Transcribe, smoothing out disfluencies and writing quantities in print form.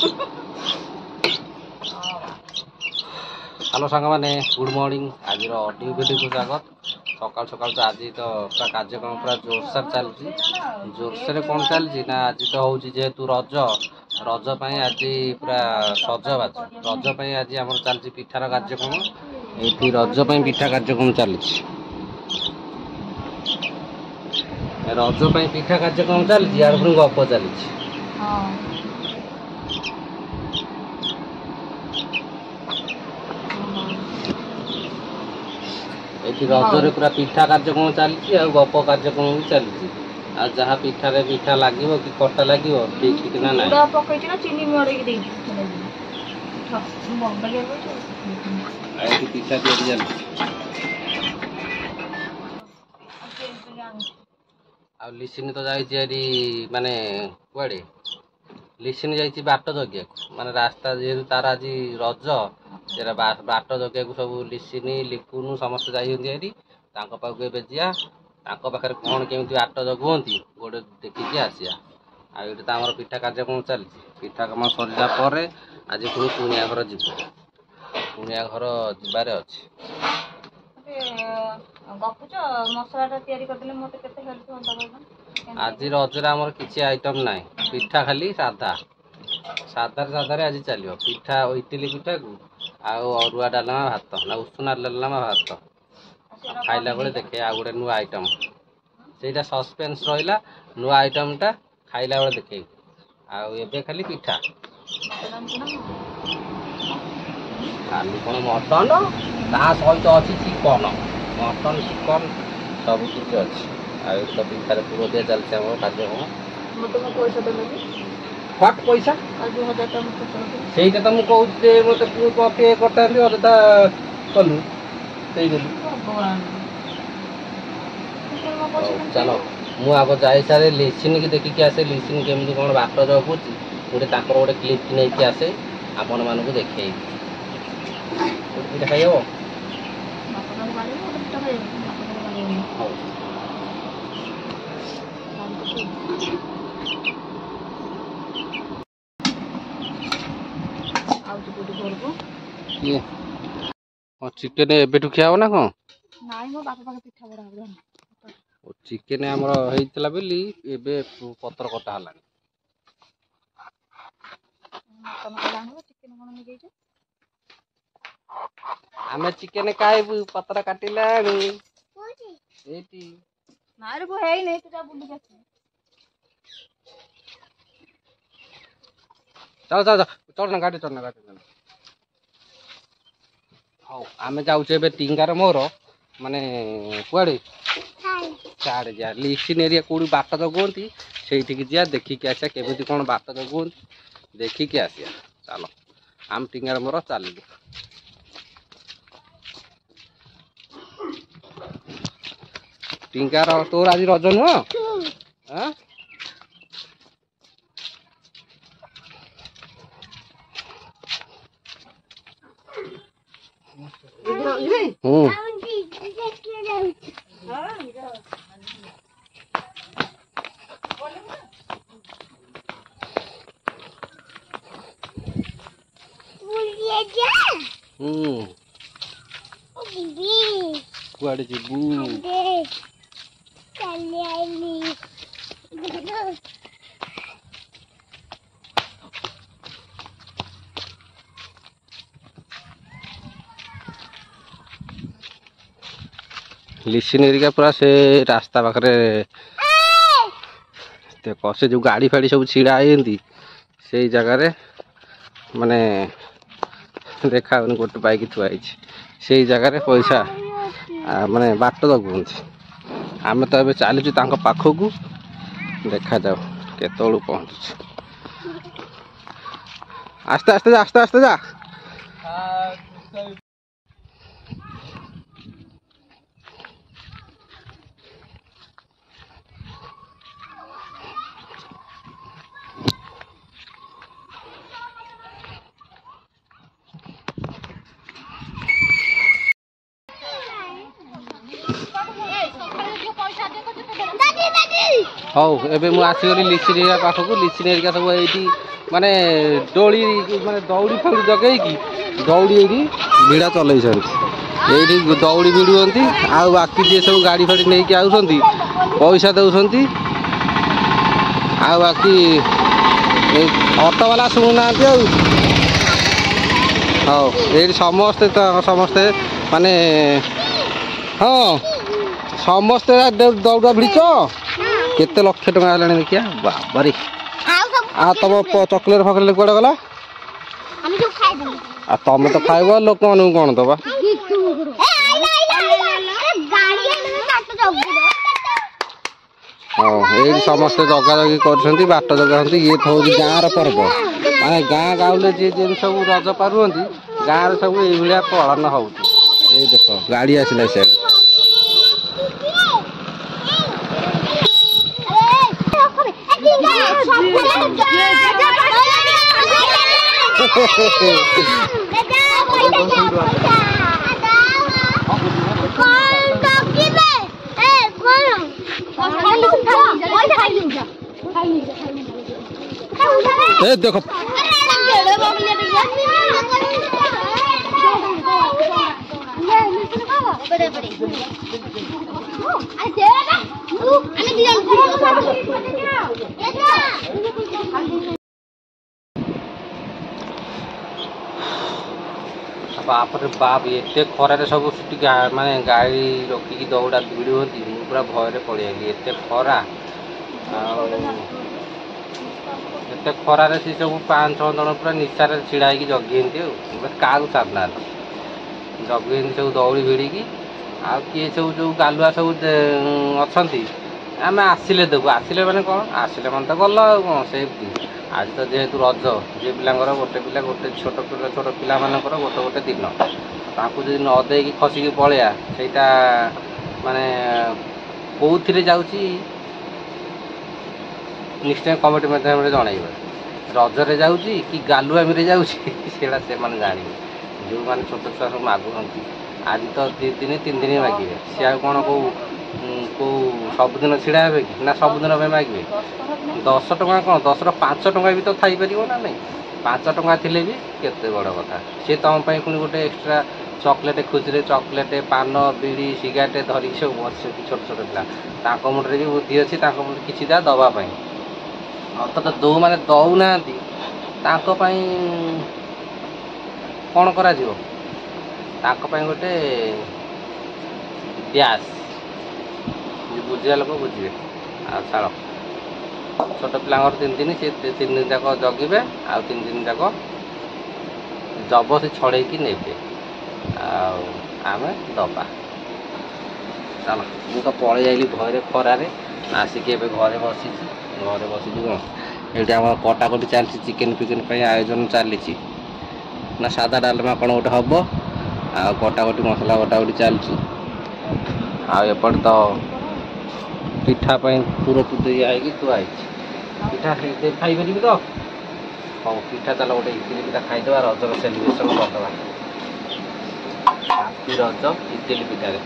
Hello सांग मैंने good morning आज ड्यू भिडियो को स्वागत सकाल सकाल तो आज तो पूरा कार्यक्रम पूरा जोरसोर चलती जोरसोर कौन चलती ना आज तो हूँ जेहेतु रज रज आज पूरा सजबाज रज आज आम चलती पिठार कार्यक्रम ये रज पिठा कार्यक्रम चलती रज पिठा कार्यक्रम चलती यार पुणी गप चलती ये रजरे पूरा पिठा कार्यक्रम चलती गप कार्यक्रम भी चलती आ जहाँ पिठा पिठा लगे कि कटा लगे ठीक ना ना पिठा आ लिसिन तो जारी माने कुआड़े लिसिन जाइए बाट जगिया माने रास्ता जेहतु तार आज रज बाट जगिया सब लिसिन लिपुन समस्त जाइए पाखु ए जिया पाखे कौन केमी बाट जगुंती गोटे देखिकी आसिया आम पिठा कार्यक्रम चलती पिठा कम सरला आज पुणी कुणिया घर जीव कुणिया घर जबार अच्छे आज रजरे आमर किसी आइटम ना पिठा खाली साधा साधा साधारे आज चलो पिठा इडली पिठा को अरुआ डालमा भात ना उषुना डालमा भात खाइला बेले देखे आ गोटे नुआ आइटम से सस्पेन्स रहा नुआ आइटमटा खाइला बेले देखे आबे खाली पिठा खाली कौन मटन ता सहित अच्छी चिकन मटन चिकन सब किसी अच्छी तो पिठार पूर दिया चलती आम कार्यक्रम व्हाट पैसा ସେଇଟା ତ ମୁଁ କହୁଛି ମୋତେ पे କରିଥାନ୍ତି ଅଯଥା କଲୁ ଦେଇଦେଲୁ ଚାଲ ମୁଁ ଆଗ ଯାଇ ସାରେ ଲିସିନ୍ କି ଦେଖିକି ଆସେ ଲିସିନ୍ କେମିତି କ'ଣ ବାଟ ଜଗୁଛି ଗୋଟେ ତାଙ୍କର ଗୋଟେ କ୍ଲିପ୍ ନେଇକି ଆସେ ଆପଣମାନଙ୍କୁ ଦେଖେଇବି ଗୋଟେ ପିଠା ଖାଇହେବ ହଉ चिकेन एबेठू खिया हो ना कौन चिकेन आमर होइतला बेली एबे पत्र कटा हलानी आमे चिकेन खाइबू पत्र काटिलानी एटी नारे वो है ही नहीं तुझा बुली के चल चल चढ़ना गाड़ी चढ़ना हाँ आम जाऊे टिंगार मोर माने कुआड़े साड़े जा लिसिन एरिया कौड़ी बाट जगुंती से जा देखिकी आसिया केमी कौन बाट जगुंती देखिकी आसिया चलो आम टिंगार मोर चल टिंगार तोर आज रज नुह कुआड़े जीबू लिसिन एरिया पूरा से रास्ता पाखे देख से जो गाड़ी फाड़ी सब छिड़ा से जगार माने देखा गोटे बाइक थुआई से जगार पैसा माने बाट जगुंती आम तो ये चलुचु पाखक देखा जाओ केतलू पहुँचु आस्ते आस्ते जा आस्ते आस्ते जा हौ एबे मु आसीगली लिसिन एरिया पाखक लिसिन एरिया सब ମାନେ ଦୋଳି ମାନେ ଦଉଡ଼ି ଫଉଡ଼ି ଜଗେଇକି ଦଉଡ଼ି ଏଇଠି ଭିଡ଼ା ଚଲେଇଛନ୍ତି। ଏଇଠି ଦଉଡ଼ି ଭିଡ଼ୁଛନ୍ତି ଆଉ ବାକି ଯିଏ ସବୁ ଗାଡ଼ି ଫାଡ଼ି ନେଇକି ଆଉଛନ୍ତି ପଇସା ଦେଉଛନ୍ତି। ଆଉ ବାକି ଅଟୋବାଲା ଶୁଣୁନାହାନ୍ତି ଆଉ। ହଉ ଏଇଠି ସମସ୍ତେ ସମସ୍ତେ ମାନେ ହଁ ସମସ୍ତେ ଦୌଡ଼ା ଭିଡ଼ିଛ। କେତେ ଲକ୍ଷ ଟଙ୍କା ହେଲାଣି ଦେଖିଆ ବାବାରେ। ଆଉ ତମ ଚକୋଲେଟ୍ ଫକଲେଟ୍ କୁଆଡ଼େ ଗଲା? ଆଉ ତମେ ତ ଖାଇବ ଲୋକମାନଙ୍କୁ କ'ଣ ଦବା? ହଁ ଏଇଠି ସମସ୍ତେ ଜଗାଜଗି କରୁଛନ୍ତି, ବାଟ ଜଗାଛନ୍ତି। ଇଏ ତ ହେଉଛି ଗାଁର ପର୍ବ। ମାନେ ଗାଁ ଗାଉଁଲି ଯିଏ ଯେମିତି ସବୁ ରଜ ପାରୁଛନ୍ତି ଗାଁରେ ସବୁ ଏଇଭଳିଆ ପାଳନ ହେଉଛି। ଏଇ ଦେଖ ଗାଡ଼ି ଆସିଲା ସିଆଡ଼େ। ଦେଖ ବାପରେ ବାପ ଏତେ ଖରାରେ ସବୁ ସେଠି ମାନେ ଗାଡ଼ି ରଖିକି ଦୌଡ଼ା ଭିଡ଼ି ହୁଅନ୍ତି। ମୁଁ ପୁରା ଭୟରେ ପଳେଇଆଇଲି। ଏତେ ଖରା ଆଉ ଏତେ ଖରାରେ ସେ ସବୁ 5-6 ଜଣ ପୁରା ନିଶାରେ ଛିଡ଼ା ହେଇକି ଜଗିଛନ୍ତି। ଆଉ କାହାକୁ ଛାଡ଼ୁନାହାନ୍ତି, ଜଗିଛନ୍ତି ସବୁ ଦଉଡ଼ି ଭିଡ଼ିକି। ଆଉ କିଏ ସବୁ ଯେଉଁ ଗାଲୁଆ ସବୁ ଅଛନ୍ତି ଆମେ ଆସିଲେ ଦେବୁ। ଆସିଲେ ମାନେ କ'ଣ? ଆସିଲେ ମାନେ ତ ଗଲ ଆଉ କ'ଣ ସେମିତି। ଆଜି ତ ଯେହେତୁ ରଜ, ଝିଅ ପିଲାଙ୍କର ଗୋଟେ ପିଲା ଗୋଟେ ଛୋଟ ପିଲାମାନଙ୍କର ଗୋଟେ ଦିନ। ତାଙ୍କୁ ଯଦି ନ ଦେଇକି ଖସିକି ପଳେଇବା ସେଇଟା ମାନେ କେଉଁଥିରେ ଯାଉଛି ନିଶ୍ଚୟ କମିଟି ମାଧ୍ୟମରେ ଜଣାଇବେ। ରଜରେ ଯାଉଛି କି ଗାଲୁଆମିରେ ଯାଉଛି ସେଇଟା ସେମାନେ ଜାଣିବେ। ଯେଉଁମାନେ ଛୋଟ ଛୁଆ ସବୁ ମାଗୁଛନ୍ତି ଆଜି ତ 2 ଦିନ 3 ଦିନ ମାଗିବେ। ସେ ଆଉ କ'ଣ କେଉଁ ସବୁଦିନ ଛିଡ଼ା ହେବେ କି? ନା ସବୁଦିନ ପାଇଁ ମାଗିବେ? 10 ଟଙ୍କା କ'ଣ 10ର 5 ଟଙ୍କା ବି ତ ଥାଇପାରିବ ନା ନାହିଁ? 5 ଟଙ୍କା ଥିଲେ ବି କେତେ ବଡ଼ କଥା। ସେ ତୁମ ପାଇଁ ପୁଣି ଗୋଟେ ଏକ୍ସଟ୍ରା ଚକୋଲେଟ୍ ଖୁସିରେ ଚକୋଲେଟ୍, ପାନ, ବିଡ଼ି, ସିଗାରେଟ୍ ଧରିକି ସବୁ ବସିଛନ୍ତି ଛୋଟ ଛୋଟ ପିଲା। ତାଙ୍କ ମୁଣ୍ଡରେ ବି ବୁଦ୍ଧି ଅଛି, ତାଙ୍କ ମୁଣ୍ଡରେ କିଛି ଯା ଦେବା ପାଇଁ। ଅଥଚ ଯେଉଁମାନେ ଦେଉନାହାନ୍ତି ତାଙ୍କ ପାଇଁ କ'ଣ କରାଯିବ? ତାଙ୍କ ପାଇଁ ଗୋଟେ ଡ୍ୟାସ୍। ବୁଝିବା ଲୋକ ବୁଝିବେ। ଆଉ ଛାଡ଼, ଛୋଟ ପିଲାଙ୍କର 3 ଦିନ, ସେ 3 ଦିନ ଯାକ ଜଗିବେ ଆଉ 3 ଦିନ ଯାକ ଜବରଦସ୍ତି ଛଡ଼େଇକି ନେବେ ଆଉ ଆମେ ଦେବା। ଚାଲ, ମୁଁ ତ ପଳେଇ ଆଇଲି ଭୟରେ ଖରାରେ। ଆସିକି ଏବେ ଘରେ ବସିଛି। ଘରେ ବସିଛି କ'ଣ ଏଇଠି ଆମର କଟାକଟି ଚାଲିଛି। ଚିକେନ୍ ଫିକେନ୍ ପାଇଁ ଆୟୋଜନ ଚାଲିଛି। ନା ସାଧା ଡାଲମା କ'ଣ ଗୋଟେ ହେବ। ଆଉ କଟାକଟି ମସଲା କଟାକଟି ଚାଲିଛି। ଆଉ ଏପଟେ ତ ପିଠା ପାଇଁ ପୁର ଦିଆ ହେଇକି ଥୁଆ ହେଇଛି। ପିଠା ଖାଇପାରିବି ତ? ହଉ ପିଠା ଚାଲ ଗୋଟେ ଇଟିଲି ପିଠା ଖାଇଦେବା। ରଜର ସେଲିବ୍ରେସନ୍ କରିଦେବା। ହାପି ରଜ ଇଟିଲି ପିଠାରେ।